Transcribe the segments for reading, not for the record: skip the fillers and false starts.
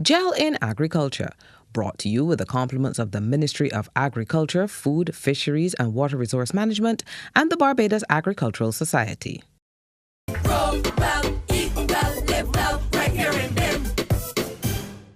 Gel in Agriculture, brought to you with the compliments of the Ministry of Agriculture, Food, Fisheries and Water Resource Management and the Barbados Agricultural Society. Grow well, eat well, live well, right here in BIM.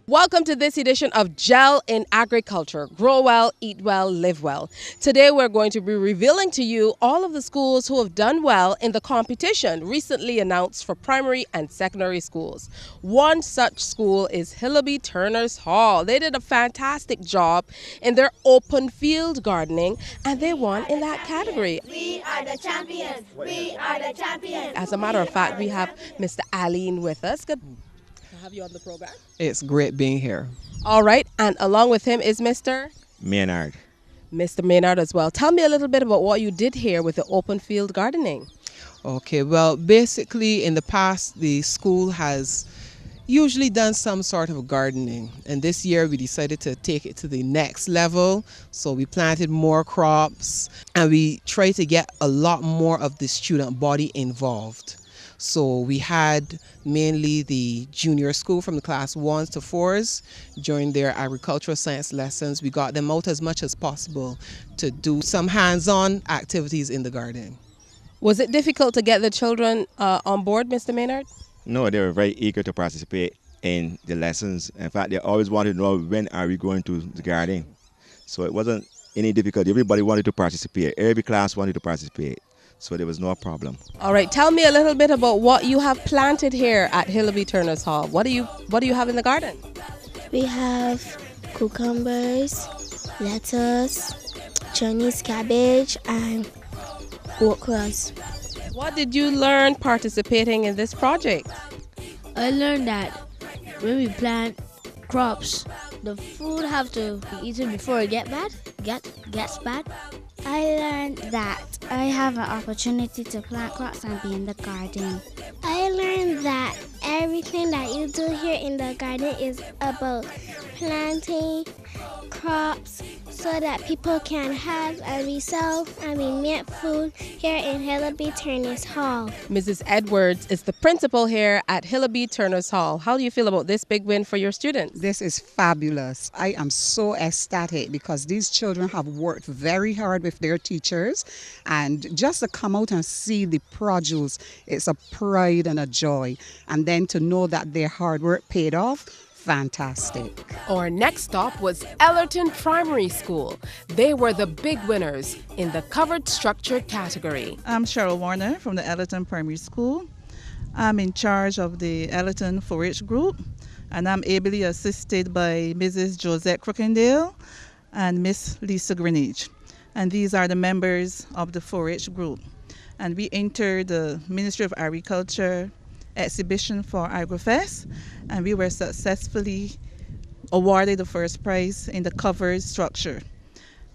Welcome to this edition of Gel in Agriculture. Grow well, eat well, live well. Today we're going to be revealing to you all of the schools who have done well in the competition recently announced for primary and secondary schools. One such school is Hillaby Turner's Hall. They did a fantastic job in their open field gardening and they won in that category. We are the champions. We are the champions. As a matter of fact, we have Mr. Aline with us. Good to have you on the program. It's great being here. All right, and along with him is Mr. Maynard. Mr. Maynard as well. Tell me a little bit about what you did here with the open field gardening. Okay, well, basically in the past, the school has usually done some sort of gardening. And this year we decided to take it to the next level. So we planted more crops and we tried to get a lot more of the student body involved. So we had mainly the junior school from the class 1s to 4s during their agricultural science lessons. We got them out as much as possible to do some hands-on activities in the garden. Was it difficult to get the children on board, Mr. Maynard? No, they were very eager to participate in the lessons. In fact, they always wanted to know when are we going to the garden. So it wasn't any difficulty. Everybody wanted to participate. Every class wanted to participate. So there was no problem. All right, tell me a little bit about what you have planted here at Hillaby Turner's Hall. What do you have in the garden? We have cucumbers, lettuce, Chinese cabbage, and okras. What did you learn participating in this project? I learned that when we plant crops, the food have to be eaten before it gets bad. I learned that I have an opportunity to plant crops and be in the garden. I learned that everything that you do here in the garden is about planting crops so that people can have and we sell and we make food here in Hillaby Turner's Hall. Mrs. Edwards is the principal here at Hillaby Turner's Hall. How do you feel about this big win for your students? This is fabulous. I am so ecstatic because these children have worked very hard with their teachers, and just to come out and see the produce, it's a pride and a joy. And then to know that their hard work paid off, fantastic. Our next stop was Ellerton Primary School. They were the big winners in the covered structure category. I'm Cheryl Warner from the Ellerton Primary School. I'm in charge of the Ellerton 4-H group, and I'm ably assisted by Mrs. Josette Crookendale and Miss Lisa Greenidge. And these are the members of the 4-H group. And we entered the Ministry of Agriculture exhibition for AgriFest, and we were successfully awarded the first prize in the covered structure.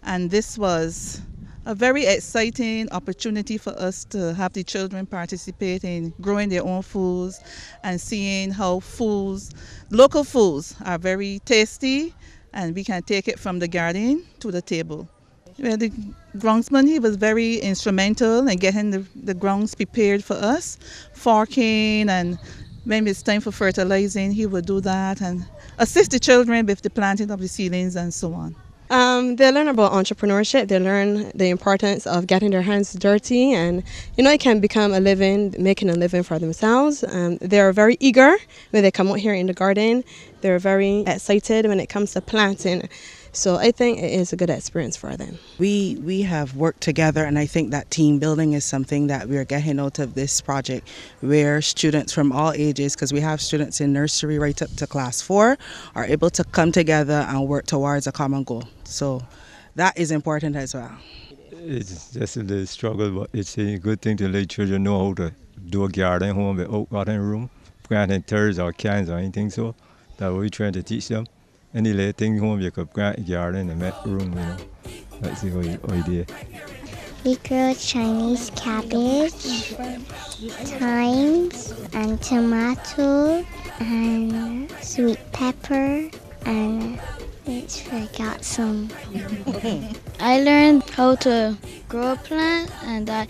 And this was a very exciting opportunity for us to have the children participate in growing their own foods and seeing how local foods are very tasty, and we can take it from the garden to the table. Well, the groundsman, he was very instrumental in getting the grounds prepared for us, forking, and when it's time for fertilizing, he would do that and assist the children with the planting of the seedlings and so on. They learn about entrepreneurship. They learn the importance of getting their hands dirty, and it can become a living, making a living for themselves. They are very eager when they come out here in the garden. They're very excited when it comes to planting. So I think it is a good experience for them. We have worked together, and I think that team building is something that we're getting out of this project, where students from all ages, because we have students in nursery right up to class 4, are able to come together and work towards a common goal. So that is important as well. It's just a little struggle, but it's a good thing to let children know how to do a garden home with oak garden room, planting turds or cans or anything, so that we're trying to teach them. Any little thing home you could plant a garden and make room, That's the idea. We grow Chinese cabbage, thymes, and tomato, and sweet pepper, and it's forgot some. I learned how to grow a plant, and that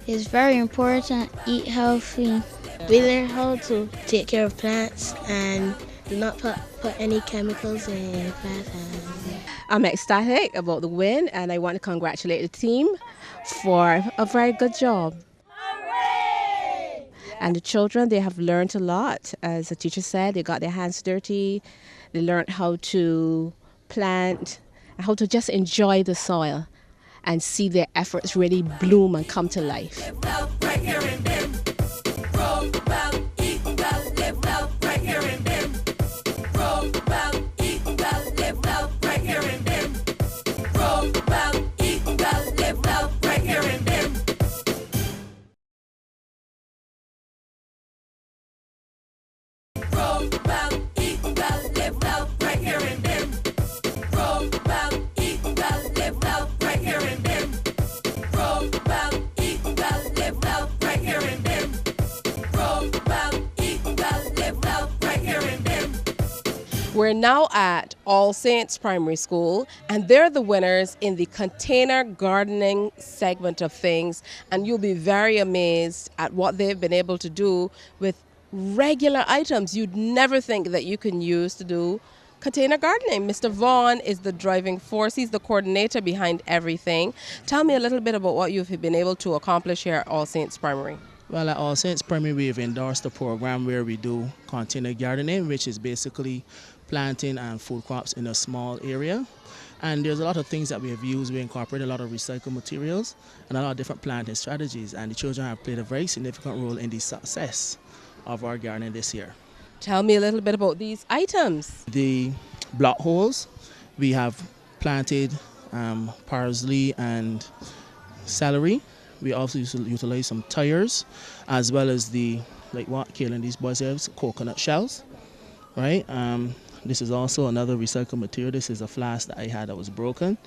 is very important. Eat healthy. We learned how to take care of plants and do not put any chemicals in plants. I'm ecstatic about the win, and I want to congratulate the team for a very good job. And the children, they have learned a lot. As the teacher said, they got their hands dirty. They learned how to plant, and how to just enjoy the soil and see their efforts really bloom and come to life. Right here in Bend. Grow well, eat well, live well, right here in Bend. Grow well, eat well, live well, right here in Bend. Grow well, eat well, live well, right here in Bend. Grow well, eat well, live well, right here in Bend. Grow well, eat well, live well, right here in Bend. Grow well, eat well, live well, right here in Bend. Grow well, eat well, live well, right here in Bend. We're now at All Saints Primary School, and they're the winners in the container gardening segment of things. And you'll be very amazed at what they've been able to do with regular items you'd never think that you can use to do container gardening. Mr. Vaughn is the driving force. He's the coordinator behind everything. Tell me a little bit about what you've been able to accomplish here at All Saints Primary. Well, at All Saints Primary, we've endorsed a program where we do container gardening, which is basically planting and food crops in a small area. And there's a lot of things that we have used. We incorporate a lot of recycled materials and a lot of different planting strategies. And the children have played a very significant role in the success of our gardening this year. Tell me a little bit about these items. The block holes, we have planted parsley and celery. We also utilize some tires, as well as the, like what Kaylin, these boys have, coconut shells, right? This is also another recycled material. This is a flask that I had that was broken.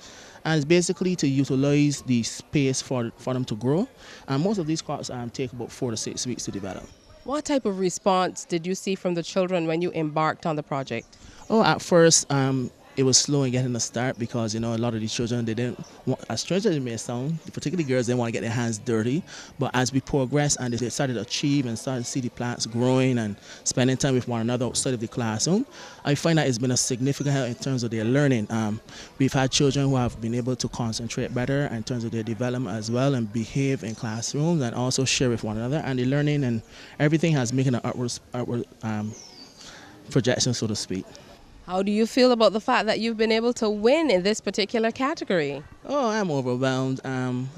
And it's basically to utilize the space for them to grow. And most of these crops take about 4 to 6 weeks to develop. What type of response did you see from the children when you embarked on the project? Oh, at first, it was slow in getting a start because, you know, a lot of these children, they didn't want, as strange as it may sound, particularly girls, didn't want to get their hands dirty. But as we progressed and they started to achieve and started to see the plants growing and spending time with one another outside of the classroom, I find that it's been a significant help in terms of their learning. We've had children who have been able to concentrate better in terms of their development as well and behave in classrooms and also share with one another. And the learning and everything has making an upward projection, so to speak. How do you feel about the fact that you've been able to win in this particular category? Oh, I'm overwhelmed.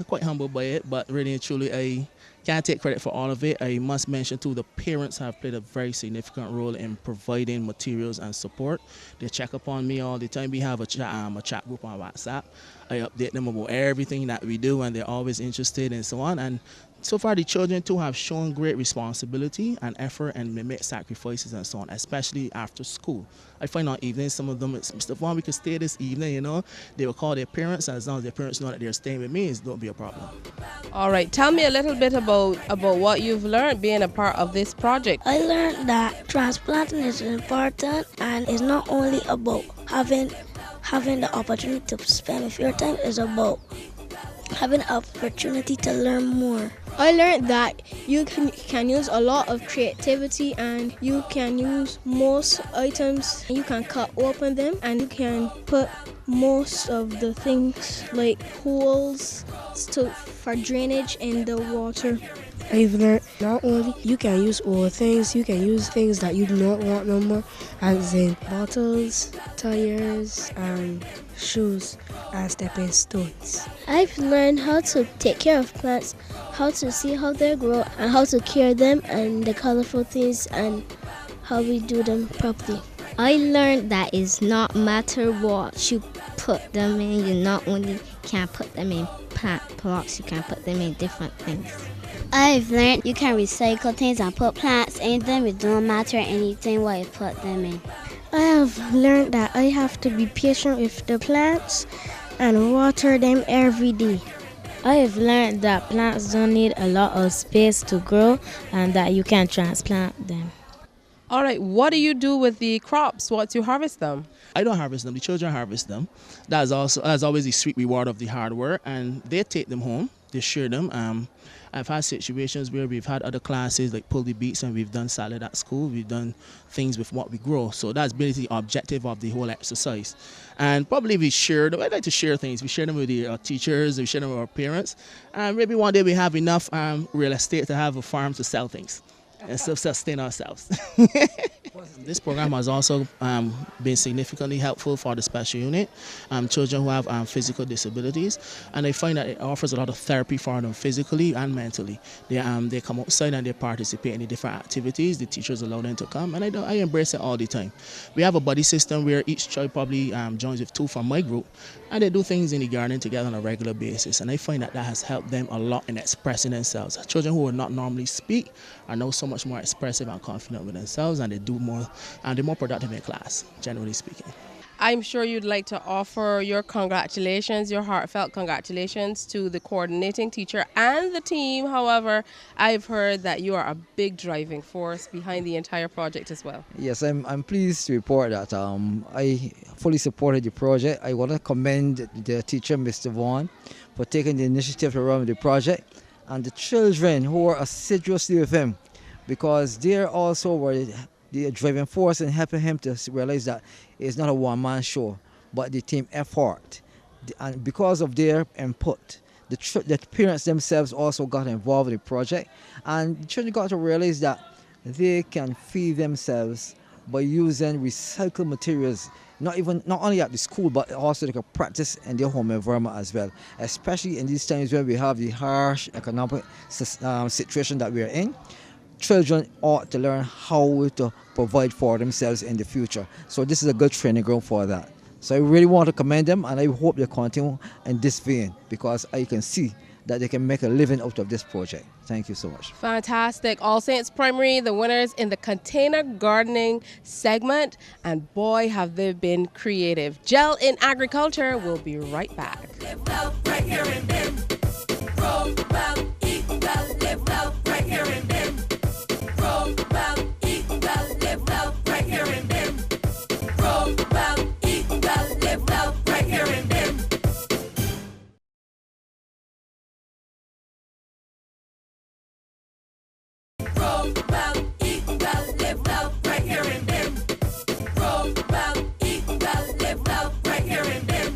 Quite humbled by it, but really and truly, I can't take credit for all of it. I must mention too, the parents have played a very significant role in providing materials and support. They check upon me all the time. We have a chat group on WhatsApp. I update them about everything that we do, and they're always interested and so on. And so far, the children too have shown great responsibility and effort and make sacrifices and so on, especially after school. I find out evenings, some of them, it's Mr. Vaughn, we could stay this evening, you know. They will call their parents, and as long as their parents know that they're staying with me, it won't be a problem. All right, tell me a little bit about what you've learned being a part of this project. I learned that transplanting is important, and it's not only about having the opportunity to spend with your time, it's about having an opportunity to learn more. I learned that you can use a lot of creativity, and you can use most items. You can cut open them, and you can put most of the things like holes for drainage in the water. I've learned not only you can use old things, you can use things that you do not want no more, as in bottles, tires, and shoes, and stepping stones. I've learned how to take care of plants, how to see how they grow, and how to care them, and the colorful things, and how we do them properly. I learned that it's not matter what you put them in, you not only can put them in plant pots, you can put them in different things. I've learned you can recycle things and put plants in them. It don't matter anything what you put them in. I have learned that I have to be patient with the plants and water them every day. I have learned that plants don't need a lot of space to grow and that you can transplant them. All right, what do you do with the crops once you harvest them? I don't harvest them, the children harvest them. That's always the sweet reward of the hard work, and they take them home, they share them. I've had situations where we've had other classes like pull the beets and we've done salad at school, we've done things with what we grow. So that's basically the objective of the whole exercise. And probably we share them, I like to share things, we share them with the teachers, we share them with our parents. And maybe one day we have enough real estate to have a farm to sell things and sustain ourselves. This program has also been significantly helpful for the special unit, children who have physical disabilities, and I find that it offers a lot of therapy for them physically and mentally. They come outside and they participate in the different activities. The teachers allow them to come, and I embrace it all the time. We have a buddy system where each child probably joins with 2 from my group, and they do things in the garden together on a regular basis, and I find that has helped them a lot in expressing themselves. Children who would not normally speak are now so much more expressive and confident with themselves, and they're more productive in class, generally speaking. I'm sure you'd like to offer your congratulations, your heartfelt congratulations to the coordinating teacher and the team. However, I've heard that you are a big driving force behind the entire project as well. Yes, I'm pleased to report that I fully supported the project. I want to commend the teacher, Mr. Vaughn, for taking the initiative to run the project, and the children who were assiduously with him, because they also were the driving force in helping him to realize that it's not a one-man show, but the team effort. And because of their input, the parents themselves also got involved in the project, and the children got to realize that they can feed themselves by using recycled materials, not only at the school, but also they can practice in their home environment as well, especially in these times where we have the harsh economic situation that we are in. Children ought to learn how to provide for themselves in the future. So this is a good training ground for that. So I really want to commend them, and I hope they continue in this vein, because I can see that they can make a living out of this project. Thank you so much. Fantastic. All Saints Primary, the winners in the container gardening segment, and boy, have they been creative. Gel in Agriculture will be right back. Live well, right here in BIM. Grow well, eat well, live well, right here in BIM. Grow well, eat well, live well, right here in BIM. Grow well, eat well, live well, right here in BIM. Grow well, eat well, live well, right here in BIM. Grow well, eat well, live well, right here in BIM.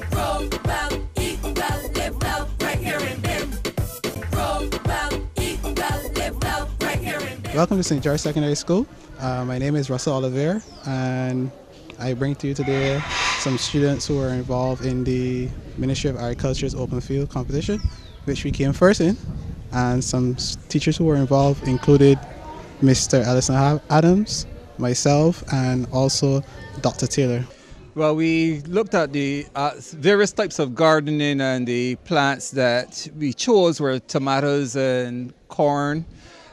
Grow well, eat well, live well, right here in BIM. Grow well, eat well, live well, right here in BIM. Welcome to St. George Secondary School. My name is Russell Oliver, and I bring to you today some students who are involved in the Ministry of Agriculture's open field competition, which we came first in, and some teachers who were involved included Mr. Ellison Adams, myself, and also Dr. Taylor. Well, we looked at the various types of gardening, and the plants that we chose were tomatoes and corn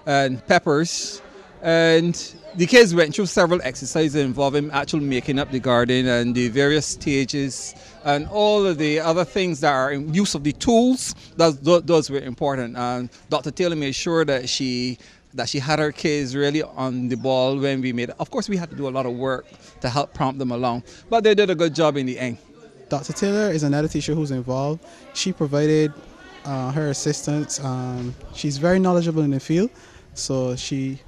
and peppers. And the kids went through several exercises involving actually making up the garden and the various stages and all of the other things that are in use of the tools. Those were important. And Dr. Taylor made sure that she had her kids really on the ball when we made it. Of course, we had to do a lot of work to help prompt them along, but they did a good job in the end. Dr. Taylor is another teacher who's involved. She provided her assistance. She's very knowledgeable in the field, so she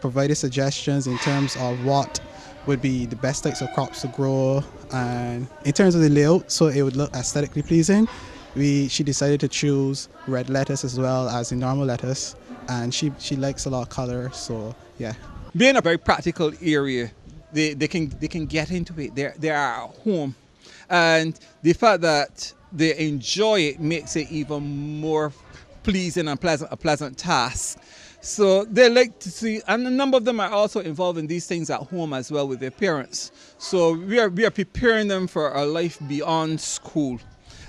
provided suggestions in terms of what would be the best types of crops to grow, and in terms of the layout, so it would look aesthetically pleasing. She decided to choose red lettuce as well as the normal lettuce, and she likes a lot of color, so yeah. Being a very practical area, they can get into it. They are at home, and the fact that they enjoy it makes it even more pleasing and a pleasant task. So they like to see, and a number of them are also involved in these things at home as well with their parents. So we are preparing them for a life beyond school.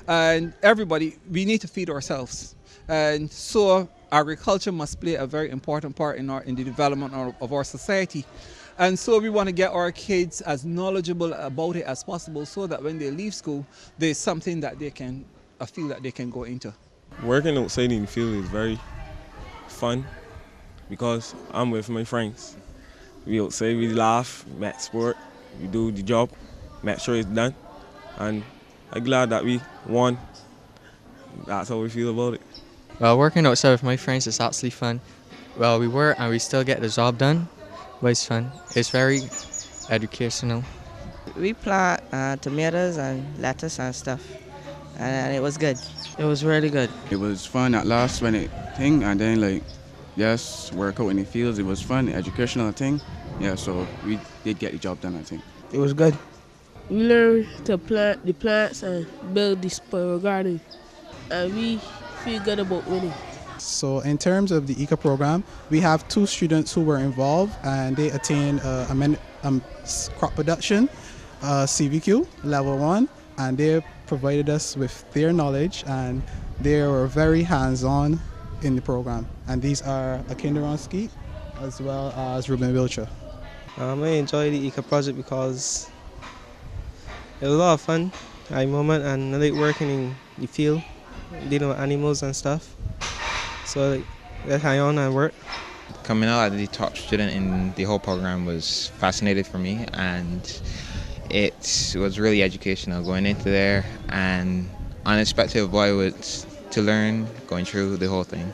And everybody, we need to feed ourselves. And so agriculture must play a very important part in the development of our society. And so we want to get our kids as knowledgeable about it as possible, so that when they leave school, there's something that they can, a field that they can go into. Working outside in the field is very fun, because I'm with my friends We outside, we laugh, make sport, we do the job, make sure it's done. And I'm glad that we won. That's how we feel about it. Well, working outside with my friends is absolutely fun. Well, we work and we still get the job done, but it's fun. It's very educational. We plant tomatoes and lettuce and stuff, and it was good. It was really good. It was fun at last when it thing, and then like, yes, work out in the fields. It was fun, educational thing. Yeah, so we did get the job done, I think. It was good. We learned to plant the plants and build the spiral garden, and we feel good about winning. So in terms of the ECA program, we have 2 students who were involved, and they attained crop production, CVQ level 1, and they provided us with their knowledge, and they were very hands-on in the program. And these are Akinder Skeet as well as Ruben Wilcher. I enjoy the ECA project because it was a lot of fun at the moment, and I like working in the field, dealing with animals and stuff. So that's how I work. Coming out as the top student in the whole program was fascinating for me, and it was really educational going into there, and unexpected of what I was to learn going through the whole thing.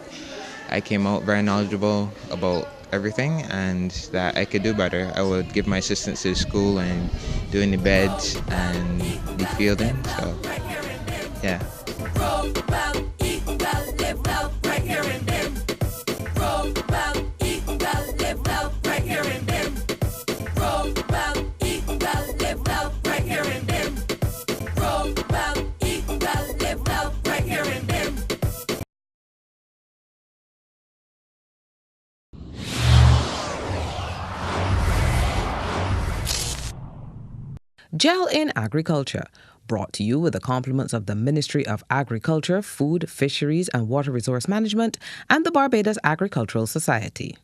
I came out very knowledgeable about everything and that I could do better. I would give my assistance to the school and doing the beds and the fielding, so yeah. Gel in Agriculture, brought to you with the compliments of the Ministry of Agriculture, Food, Fisheries and Water Resource Management and the Barbados Agricultural Society.